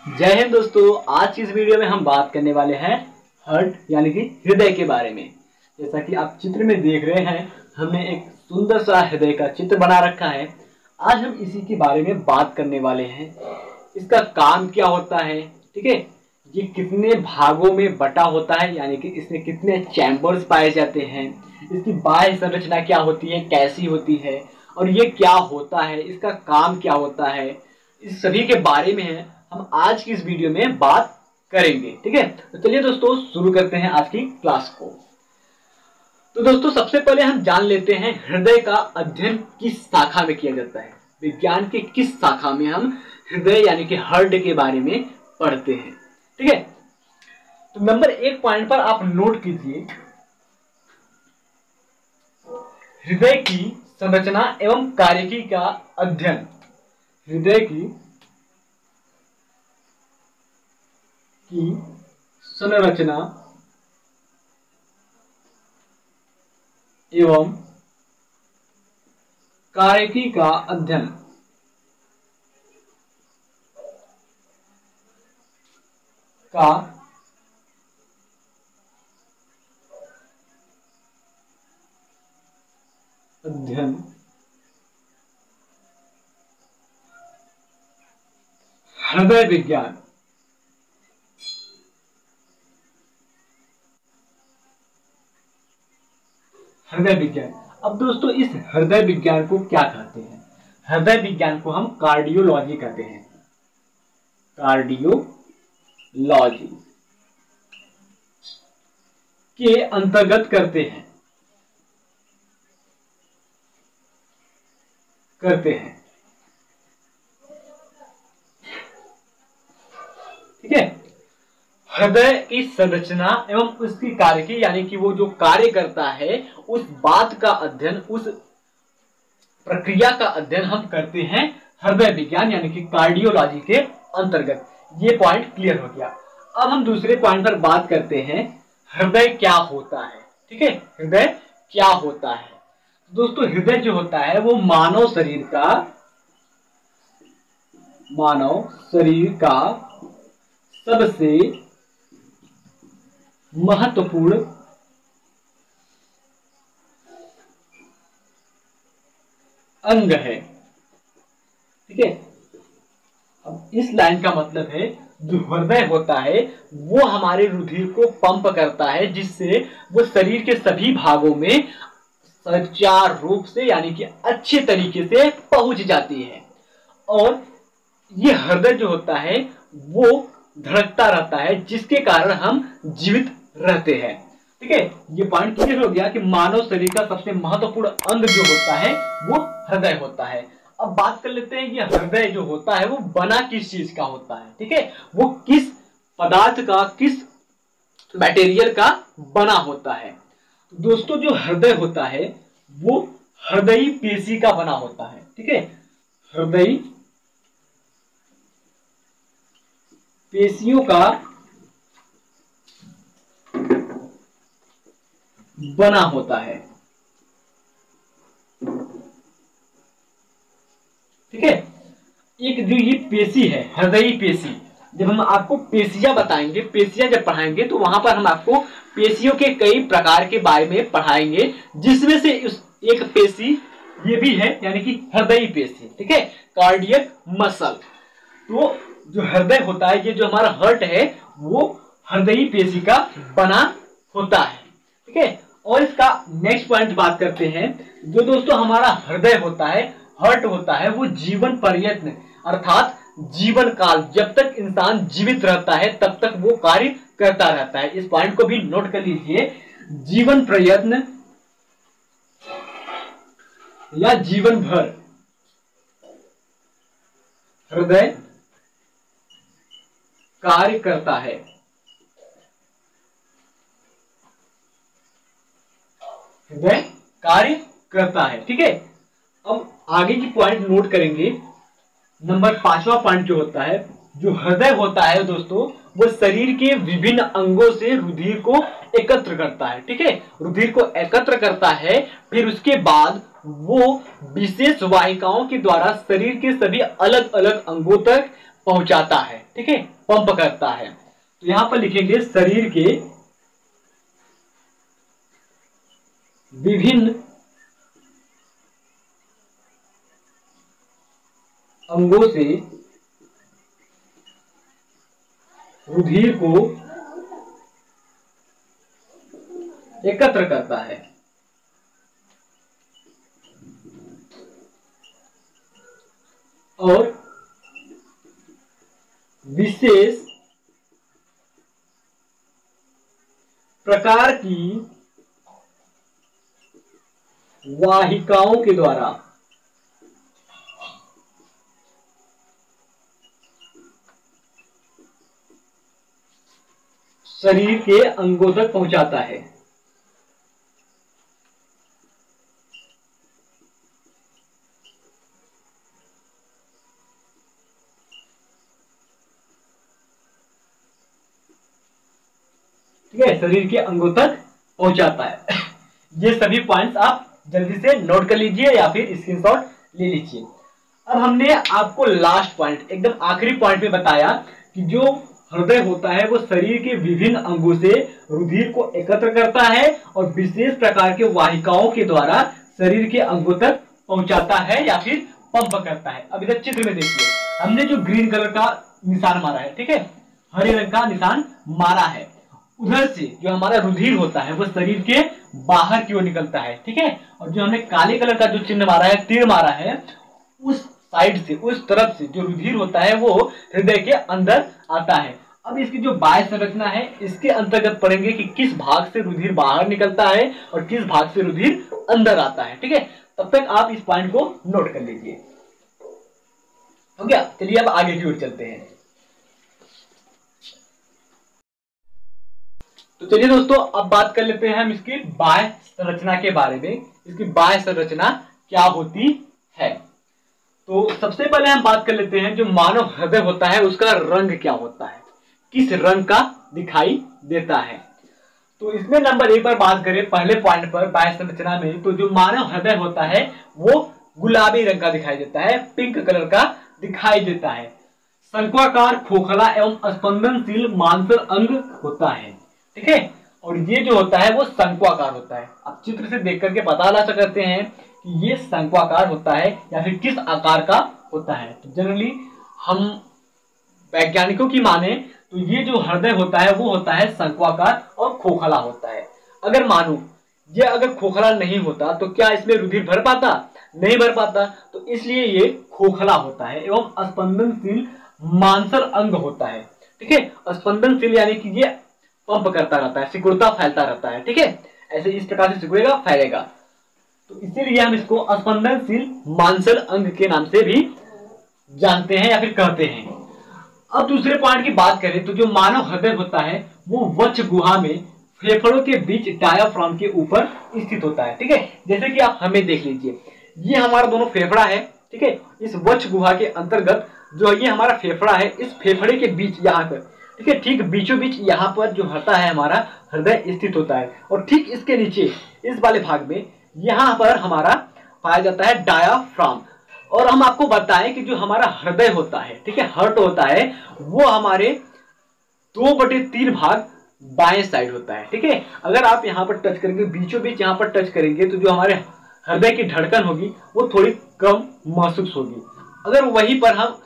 जय हिंद दोस्तों। आज की इस वीडियो में हम बात करने वाले हैं हार्ट यानी कि हृदय के बारे में। जैसा कि आप चित्र में देख रहे हैं, हमने एक सुंदर सा हृदय का चित्र बना रखा है। आज हम इसी के बारे में बात करने वाले हैं। इसका काम क्या होता है, ठीक है, ये कितने भागों में बटा होता है, यानी कि इसमें कितने चैम्बर्स पाए जाते हैं, इसकी बाह्य संरचना क्या होती है, कैसी होती है, और ये क्या होता है, इसका काम क्या होता है, इस सभी के बारे में हम आज की इस वीडियो में बात करेंगे। ठीक है, तो चलिए दोस्तों शुरू करते हैं आज की क्लास को। तो दोस्तों सबसे पहले हम जान लेते हैं हृदय का अध्ययन किस शाखा में किया जाता है। विज्ञान के किस शाखा में हम हृदय यानी कि हार्ट के बारे में पढ़ते हैं। ठीक है, तो नंबर 1 पॉइंट पर आप नोट कीजिए, हृदय की संरचना एवं कार्यकी का अध्ययन। हृदय की संरचना एवं कार्यकी का अध्ययन हृदय विज्ञान। हृदय विज्ञान। अब दोस्तों इस हृदय विज्ञान को क्या कहते हैं? हृदय विज्ञान को हम कार्डियोलॉजी कहते हैं। कार्डियोलॉजी के अंतर्गत करते हैं। ठीक है, हृदय की संरचना एवं उसकी कार्यकी यानी कि वो जो कार्य करता है उस बात का अध्ययन, उस प्रक्रिया का अध्ययन हम करते हैं हृदय विज्ञान यानी कि कार्डियोलॉजी के अंतर्गत। ये पॉइंट क्लियर हो गया। अब हम दूसरे पॉइंट पर बात करते हैं, हृदय क्या होता है। ठीक है, हृदय क्या होता है? दोस्तों हृदय जो होता है वो मानव शरीर का सबसे महत्वपूर्ण अंग है। ठीक है, अब इस लाइन का मतलब है जो हृदय होता है वो हमारे रुधिर को पंप करता है, जिससे वो शरीर के सभी भागों में सुचारू रूप से यानी कि अच्छे तरीके से पहुंच जाती है। और ये हृदय जो होता है वो धड़कता रहता है, जिसके कारण हम जीवित रहते हैं। ठीक है, ये पॉइंट क्लियर हो गया कि मानव शरीर का सबसे महत्वपूर्ण अंग जो होता है वो हृदय होता है। अब बात कर लेते हैं ये हृदय जो होता है वो बना किस चीज का होता है। ठीक है, वो किस पदार्थ का, किस मटेरियल का बना होता है। दोस्तों जो हृदय होता है वो हृदयी पेशी का बना होता है। ठीक है, हृदयी पेशियों का बना होता है। ठीक है, एक जो ये पेशी है हृदयी पेशी, जब हम आपको पेशियां बताएंगे, पेशियां जब पढ़ाएंगे तो वहां पर हम आपको पेशियों के कई प्रकार के बारे में पढ़ाएंगे, जिसमें से एक पेशी ये भी है यानी कि हृदयी पेशी। ठीक है, कार्डियक मसल। तो जो हृदय होता है, ये जो हमारा हार्ट है वो हृदयी पेशी का बना होता है। ठीक है, और इसका नेक्स्ट पॉइंट बात करते हैं। जो दोस्तों हमारा हृदय होता है, हार्ट होता है, वो जीवन पर्यंत अर्थात जीवन काल, जब तक इंसान जीवित रहता है तब तक वो कार्य करता रहता है। इस पॉइंट को भी नोट कर लीजिए, जीवन प्रयत्न या जीवन भर हृदय कार्य करता है। हृदय कार्य करता है। ठीक है, अब आगे की पॉइंट नोट करेंगे। नंबर 5वां पॉइंट जो होता है जो हृदय होता है दोस्तों, वो शरीर के विभिन्न अंगों से रुधिर को एकत्र करता है। ठीक है, रुधिर को एकत्र करता है, फिर उसके बाद वो विशेष वाहिकाओं के द्वारा शरीर के सभी अलग अलग अंगों तक पहुंचाता है। ठीक है, पंप करता है। तो यहां पर लिखेंगे शरीर के विभिन्न अंगों से रुधिर को एकत्र करता है और विशेष प्रकार की वाहिकाओं के द्वारा शरीर के अंगों तक पहुंचाता है। ठीक है, शरीर के अंगों तक पहुंचाता है। ये सभी पॉइंट्स आप जल्दी से नोट कर लीजिए या फिर स्क्रीनशॉट ले लीजिए। अब हमने आपको लास्ट पॉइंट, एकदम आखिरी पॉइंट में बताया कि जो हृदय होता है वो शरीर के विभिन्न अंगों से रुधिर को एकत्र करता है और विशेष प्रकार के वाहिकाओं के द्वारा शरीर के अंगों तक पहुंचाता है या फिर पंप करता है। अब इधर चित्र में देखिए, हमने जो ग्रीन कलर का निशान मारा है, ठीक है, हरे रंग का निशान मारा है, उधर से जो हमारा रुधिर होता है वो शरीर के बाहर की ओर निकलता है। ठीक है, और जो हमने काले कलर का जो चिन्ह मारा है, तीर मारा है, उस साइड से, उस तरफ से जो रुधिर होता है वो हृदय के अंदर आता है। अब इसकी जो बाह्य संरचना है, इसके अंतर्गत पढ़ेंगे कि किस भाग से रुधिर बाहर निकलता है और किस भाग से रुधिर अंदर आता है। ठीक है, तब तक आप इस पॉइंट को नोट कर लीजिए। हो गया, चलिए अब आगे की ओर चलते हैं। तो चलिए दोस्तों, अब बात कर लेते हैं हम इसकी बाह्य संरचना के बारे में। इसकी बाह्य संरचना क्या होती है? तो सबसे पहले हम बात कर लेते हैं जो मानव हृदय होता है उसका रंग क्या होता है, किस रंग का दिखाई देता है। तो इसमें नंबर 1 पर बात करें, पहले पॉइंट पर बाह्य संरचना में, तो जो मानव हृदय होता है वो गुलाबी रंग का दिखाई देता है, पिंक कलर का दिखाई देता है। शंक्वाकार, खोखला एवं स्पंदनशील मांसल अंग होता है। ठीक है, और ये जो होता है वो शंक्वाकार होता है। आप चित्र से देख करके पता लगा सकते हैं कि ये शंक्वाकार होता है या फिर किस आकार का होता है। तो जनरली हम वैज्ञानिकों की माने तो ये जो हृदय होता है वो होता है शंक्वाकार और खोखला होता है। अगर मानो ये अगर खोखला नहीं होता तो क्या इसमें रुधिर भर पाता? नहीं भर पाता, तो इसलिए ये खोखला होता है एवं स्पंदनशील मांसल अंग होता है। ठीक है, स्पंदनशील यानी कि ये पंप करता रहता है, सिकुड़ता फैलता रहता है। ठीक है, ऐसे इस प्रकार से सिकुड़ेगा फैलेगा, तो इसीलिए हम इसको स्पंदनशील मांसल अंग के नाम से भी जानते हैं या फिर कहते हैं। अब दूसरे पॉइंट की बात करें तो जो मानव हृदय होता है वो वक्ष गुहा में फेफड़ों के बीच डायाफ्राम के ऊपर स्थित होता है। ठीक है, जैसे कि आप हमें देख लीजिए, ये हमारा दोनों फेफड़ा है। ठीक है, इस वक्ष गुहा के अंतर्गत जो ये हमारा फेफड़ा है, इस फेफड़े के बीच यहाँ पर, ठीक है, ठीक बीचों बीच यहाँ पर जो होता है हमारा हृदय स्थित होता है, और ठीक इसके नीचे इस वाले भाग में यहाँ पर हमारा पाया जाता है डायाफ्राम। और हम आपको बताएं कि जो हमारा हृदय होता है, ठीक है, हार्ट होता है, वो हमारे 2/3 भाग बाएं साइड होता है। ठीक है, अगर आप यहाँ पर टच करेंगे, बीचों बीच यहाँ पर टच करेंगे, तो जो हमारे हृदय की धड़कन होगी वो थोड़ी कम महसूस होगी। अगर वहीं पर हम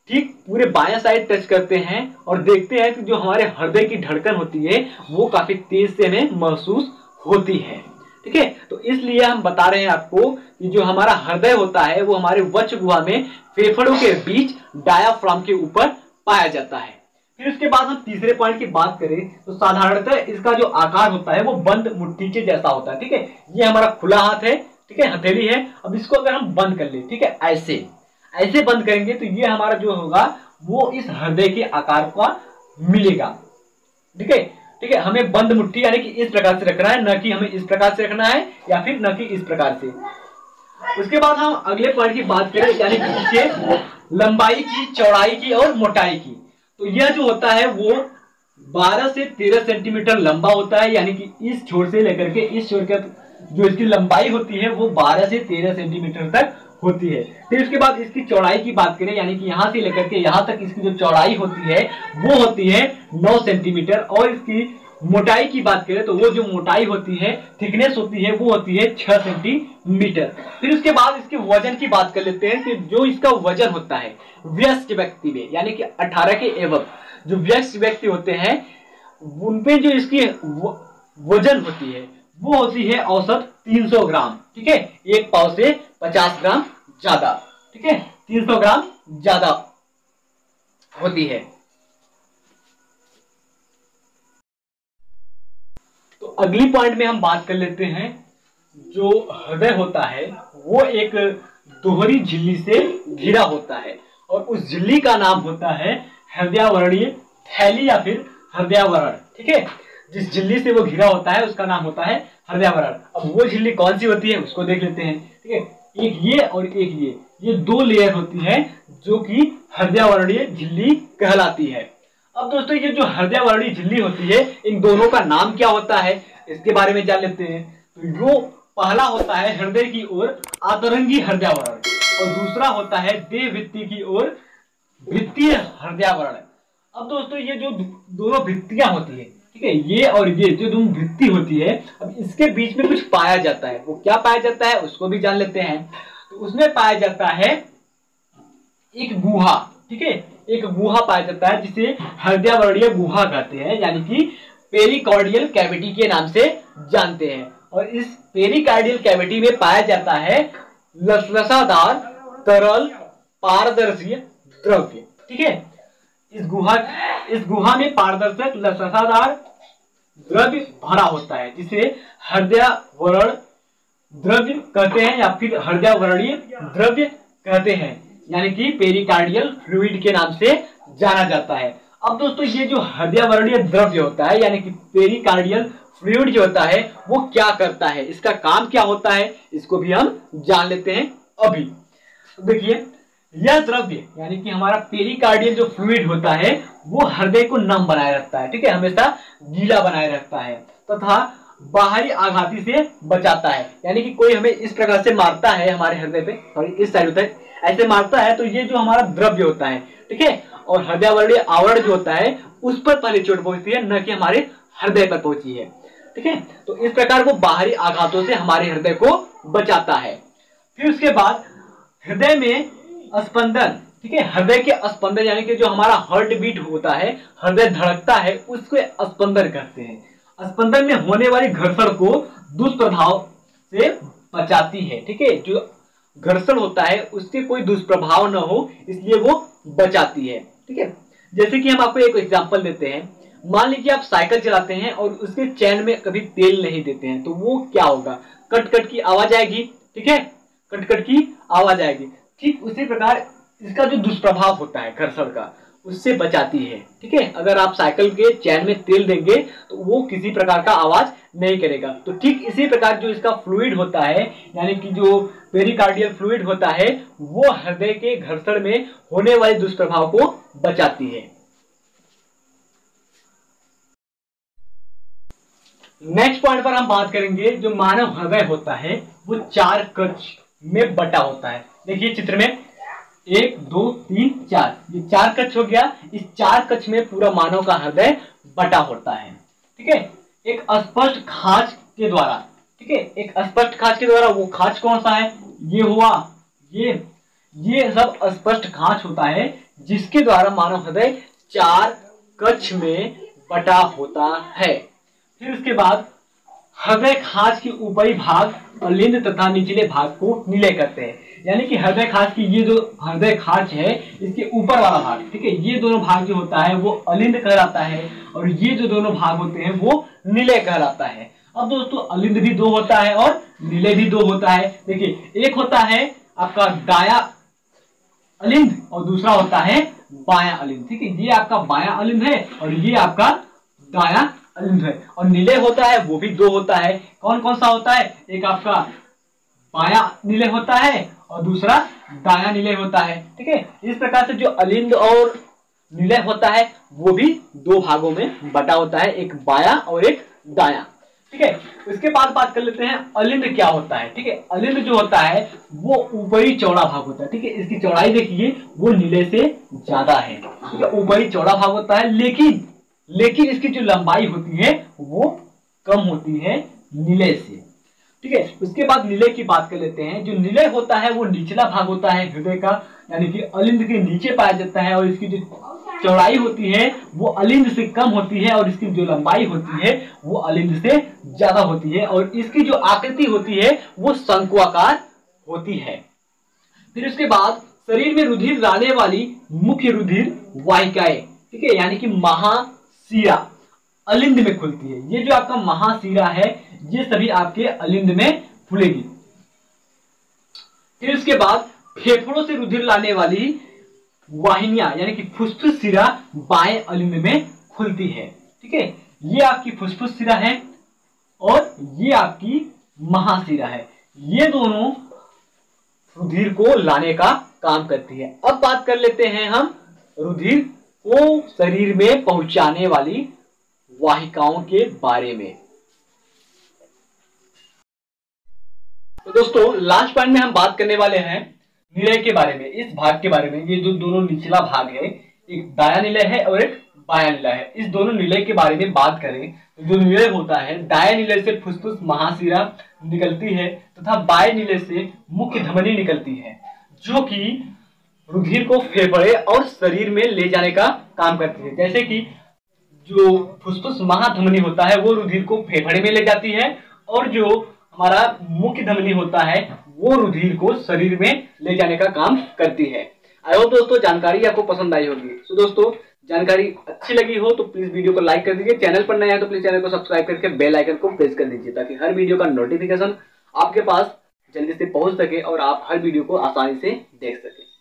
ठीक पूरे बाएं साइड टच करते हैं और देखते हैं कि जो हमारे हृदय की धड़कन होती है वो काफी तेज से हमें महसूस होती है। ठीक है, तो इसलिए हम बता रहे हैं आपको कि जो हमारा हृदय होता है वो हमारे वक्ष गुहा में फेफड़ों के बीच डायाफ्राम के ऊपर पाया जाता है। फिर उसके बाद हम तीसरे पॉइंट की बात करें तो साधारणतः इसका जो आकार होता है वो बंद मुट्ठी के जैसा होता है। ठीक है, ये हमारा खुला हाथ है, ठीक है, हथेली है। अब इसको अगर हम बंद कर ले, ठीक है, ऐसे ऐसे बंद करेंगे तो ये हमारा जो होगा वो इस हृदय के आकार का मिलेगा। ठीक है, ठीक है, हमें बंद मुट्ठी यानी कि इस प्रकार से रखना है, न कि हमें इस प्रकार से रखना है या फिर न कि इस प्रकार से। उसके बाद हम अगले पॉइंट की बात करें यानी कि इसके लंबाई की, चौड़ाई की और मोटाई की। तो यह जो होता है वो 12 से 13 सेंटीमीटर लंबा होता है, यानी कि इस छोर से लेकर के इस छोर तक जो इसकी लंबाई होती है वो 12 से 13 सेंटीमीटर तक होती है। फिर उसके बाद इसकी चौड़ाई की बात करें, यानी कि यहाँ से लेकर के यहाँ तक इसकी जो चौड़ाई होती है वो होती है 9 सेंटीमीटर। और इसकी मोटाई की बात करें तो वो जो मोटाई होती है, थिकनेस होती है, वो होती है 6 सेंटीमीटर। फिर उसके बाद इसके वजन की बात कर लेते हैं कि जो इसका वजन होता है वयस्क व्यक्ति में, यानी कि 18 के एवं जो वयस्क व्यक्ति होते हैं उनपे जो इसकी वजन होती है वो होती है औसत 300 ग्राम। ठीक है, एक पाव से 50 ग्राम ज्यादा। ठीक है, 300 ग्राम ज्यादा होती है। तो अगली पॉइंट में हम बात कर लेते हैं, जो हृदय होता है वो एक दोहरी झिल्ली से घिरा होता है और उस झिल्ली का नाम होता है हृदयावरणीय थैली या फिर हृदयावरण। ठीक है, जिस झिल्ली से वो घिरा होता है उसका नाम होता है हृदयावरण। अब वो झिल्ली कौन सी होती है उसको देख लेते हैं। ठीक है, एक ये और एक ये दो लेयर होती है जो कि हृदयावरणीय झिल्ली कहलाती है। अब दोस्तों ये जो हृदयावरणीय झिल्ली होती है इन दोनों का नाम क्या होता है इसके बारे में जान लेते हैं। तो जो पहला होता है हृदय की ओर आतरंगी हृदयावरण और दूसरा होता है देह भित्ति की ओर भित्तीय हृदयावरण। अब दोस्तों ये जो दोनों भित्तियां होती है, ठीक है, ये और ये जो दोनों भित्ति होती है, अब इसके बीच में कुछ पाया जाता है। वो क्या पाया जाता है उसको भी जान लेते हैं। तो उसमें पाया जाता है एक गुहा। ठीक है, एक गुहा पाया जाता है जिसे हृदयावरणीय गुहा कहते हैं, यानी कि पेरिकार्डियल कैविटी के नाम से जानते हैं। और इस पेरिकार्डियल कैविटी में पाया जाता है लसलसादार तरल पारदर्शी द्रव्य। ठीक है, इस गुहा में पारदर्शक लसलसादार द्रव्य भरा होता है जिसे हृदयावरण द्रव्य कहते हैं या फिर हृदयावरणीय द्रव्य कहते हैं, यानी कि पेरिकार्डियल फ्लूइड के नाम से जाना जाता है। अब दोस्तों ये जो हृदयावरणीय द्रव्य होता है यानी कि पेरिकार्डियल फ्लूइड जो होता है वो क्या करता है, इसका काम क्या होता है, इसको भी हम जान लेते हैं अभी। देखिए यह द्रव्य यानी कि हमारा पेरिकार्डियल जो फ्लूइड होता है वो हृदय को नम बनाए रखता है। ठीक है, हमेशा गीला बनाए रखता है तथा बाहरी आघाती से बचाता है। यानी कि कोई हमें इस प्रकार से मारता है हमारे हृदय पे और इस साइड होता है, ऐसे मारता है तो ये जो हमारा द्रव्य होता है, ठीक है, और हृदयावरणीय आवरण जो होता है उस पर पहले चोट पहुंचती है, न कि हमारे हृदय पर पहुंची है। ठीक है, तो इस प्रकार वो बाहरी आघातों से हमारे हृदय को बचाता है। फिर उसके बाद हृदय में स्पंदन, ठीक है, हृदय के स्पंदन यानी कि जो हमारा हार्ट बीट होता है, हृदय धड़कता है, उसको स्पंदन कहते हैं। स्पंदन में होने वाली घर्षण को दुष्प्रभाव से बचाती है। ठीक है, जो घर्षण होता है उससे कोई दुष्प्रभाव न हो इसलिए वो बचाती है। ठीक है, जैसे कि हम आपको एक एग्जांपल देते हैं। मान लीजिए आप साइकिल चलाते हैं और उसके चैन में कभी तेल नहीं देते हैं तो वो क्या होगा, कट कट की आवाज आएगी। ठीक है, कट कट की आवाज आएगी। ठीक उसी प्रकार इसका जो दुष्प्रभाव होता है घर्षण का उससे बचाती है। ठीक है, अगर आप साइकिल के चैन में तेल देंगे तो वो किसी प्रकार का आवाज नहीं करेगा। तो ठीक इसी प्रकार जो इसका फ्लूइड होता है यानी कि जो पेरिकार्डियल फ्लूइड होता है वो हृदय के घर्षण में होने वाले दुष्प्रभाव को बचाती है। नेक्स्ट पॉइंट पर हम बात करेंगे, जो मानव हृदय होता है वो 4 कक्ष में बटा होता है। देखिए चित्र में 1 2 3 4, ये 4 कक्ष हो गया। इस 4 कक्ष में पूरा मानव का हृदय बटा होता है। ठीक है, एक स्पष्ट खांच के द्वारा। ठीक है, एक स्पष्ट खांच के द्वारा, वो खांच कौन सा है, ये हुआ, ये सब स्पष्ट खांच होता है जिसके द्वारा मानव हृदय 4 कक्ष में बटा होता है। फिर उसके बाद हृदय खांच के ऊपरी भाग अलिंद तथा निचले भाग को नीले करते हैं। यानी कि हृदय खांच की ये जो हृदय खांच है इसके ऊपर वाला भाग, ठीक है, ये दोनों भाग जो होता है वो अलिंद कहलाता है और ये जो दोनों भाग होते हैं वो नीले कहलाता है। अब दोस्तों अलिंद भी 2 होता है और नीले भी 2 होता है। देखिए एक होता है आपका दाया अलिंद और दूसरा होता है बायां अलिंद। ठीक है, ये आपका बायां अलिंद है और ये आपका दायां अलिंद है। और नीले होता है वो भी 2 होता है। कौन कौन सा होता है, एक आपका बायां नीले होता है और दूसरा दायां निलय होता है। ठीक है, इस प्रकार से जो अलिंद और निलय होता है वो भी दो भागों में बटा होता है, एक बायां और एक दायां। ठीक है, उसके बाद बात कर लेते हैं अलिंद क्या होता है। ठीक है, अलिंद जो होता है वो ऊपरी चौड़ा भाग होता है। ठीक है, इसकी चौड़ाई देखिए वो निलय से ज्यादा है। ठीक है, ऊपरी चौड़ा भाग होता है, लेकिन इसकी जो लंबाई होती है वो कम होती है निलय से। ठीक है, उसके बाद निलय की बात कर लेते हैं। जो निलय होता है वो निचला भाग होता है हृदय का, यानी कि अलिंद के नीचे पाया जाता है, और इसकी जो चौड़ाई होती है वो अलिंद से कम होती है, और इसकी जो लंबाई होती है वो अलिंद से ज्यादा होती है, और इसकी जो आकृति होती है वो शंकुआकार होती है। फिर उसके बाद शरीर में रुधिर लाने वाली मुख्य रुधिर वाहिकाएं, ठीक है, यानी कि महाशिरा अलिंद में खुलती है। ये जो आपका महाशिरा है ये सभी आपके अलिंद में खुलेगी। फिर उसके बाद फेफड़ों से रुधिर लाने वाली वाहिनियां यानी कि फुसफुस शिरा बाएं अलिंद में खुलती है। ठीक है, ये आपकी फुसफुस शिरा है और ये आपकी महाशिरा है। ये दोनों रुधिर को लाने का काम करती है। अब बात कर लेते हैं हम रुधिर को शरीर में पहुंचाने वाली वाहिकाओं के बारे में। तो दोस्तों लास्ट पॉइंट में हम बात करने वाले हैं निलय के बारे में, इस भाग के बारे में। ये जो दोनों निचला भाग है, एक दायां निलय है और एक बायां निलय है। इस दोनों निलय के बारे में बात करें तो जो निलय होता है दायां निलय से फुसफुस महाशिरा निकलती है तथा बाएं निलय से मुख्य धमनी निकलती है, जो कि रुधिर को फेफड़े और शरीर में ले जाने का काम करती है। जैसे कि जो फुसफुस महाधमनी होता है वो रुधिर को फेफड़े में ले जाती है, और जो हमारा मुख्य धमनी होता है वो रुधिर को शरीर में ले जाने का काम करती है। आई होप दोस्तों जानकारी आपको पसंद आई होगी। तो दोस्तों जानकारी अच्छी लगी हो तो प्लीज वीडियो को लाइक कर दीजिए, चैनल पर नए हैं तो प्लीज चैनल को सब्सक्राइब करके बेल आइकन को प्रेस कर दीजिए, ताकि हर वीडियो का नोटिफिकेशन आपके पास जल्दी से पहुंच सके और आप हर वीडियो को आसानी से देख सके।